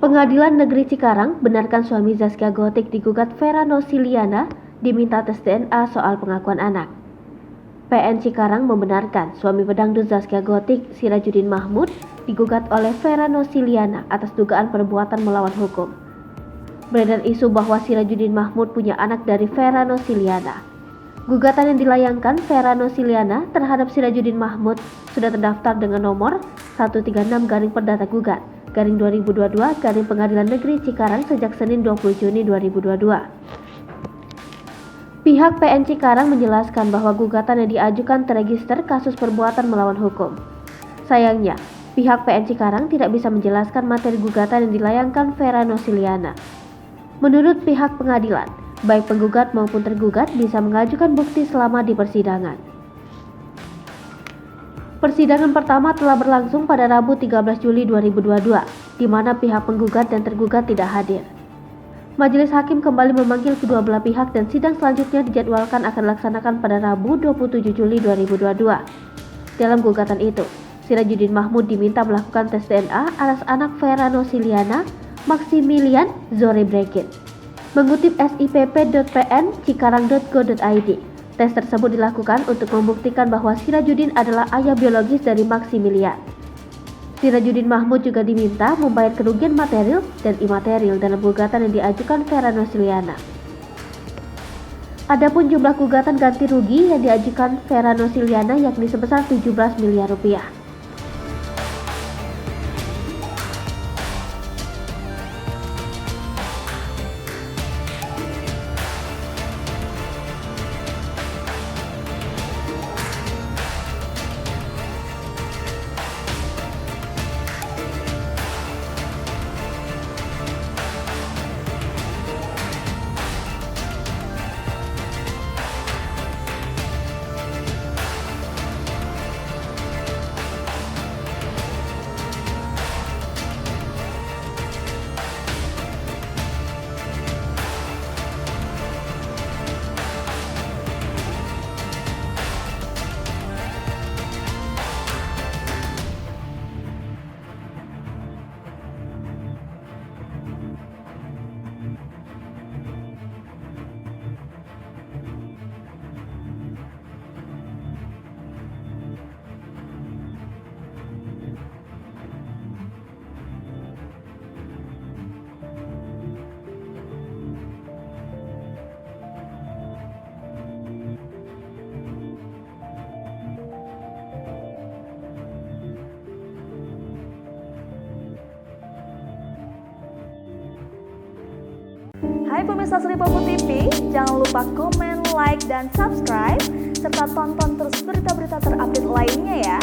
Pengadilan Negeri Cikarang benarkan suami Zaskia Gotik digugat Vera Nosiliana diminta tes DNA soal pengakuan anak. PN Cikarang membenarkan suami pedangdut Zaskia Gotik, Sirajuddin Mahmud, digugat oleh Vera Nosiliana atas dugaan perbuatan melawan hukum. Beredar isu bahwa Sirajuddin Mahmud punya anak dari Vera Nosiliana. Gugatan yang dilayangkan Vera Nosiliana terhadap Sirajuddin Mahmud sudah terdaftar dengan nomor 136-Perdata-Gugat-2022 Pengadilan Negeri Cikarang sejak Senin 20 Juni 2022. Pihak PN Cikarang menjelaskan bahwa gugatan yang diajukan terregister kasus perbuatan melawan hukum. Sayangnya, pihak PN Cikarang tidak bisa menjelaskan materi gugatan yang dilayangkan Vera Nosiliana. Menurut pihak pengadilan, baik penggugat maupun tergugat bisa mengajukan bukti selama di persidangan. Persidangan pertama telah berlangsung pada Rabu 13 Juli 2022, di mana pihak penggugat dan tergugat tidak hadir. Majelis Hakim kembali memanggil kedua belah pihak dan sidang selanjutnya dijadwalkan akan dilaksanakan pada Rabu 27 Juli 2022. Dalam gugatan itu, Sirajuddin Mahmud diminta melakukan tes DNA atas anak Vera Nosiliana, Maximilian Zorebrekin. Mengutip sipp.pn cikarang.go.id, tes tersebut dilakukan untuk membuktikan bahwa Sirajuddin adalah ayah biologis dari Maximilian. Sirajuddin Mahmud juga diminta membayar kerugian material dan imaterial dalam gugatan yang diajukan Vera Nosiliana. Adapun jumlah gugatan ganti rugi yang diajukan Vera Nosiliana yakni sebesar 17 miliar rupiah. Hai pemirsa Sri Popo TV, jangan lupa komen, like, dan subscribe, serta tonton terus berita-berita terupdate lainnya ya.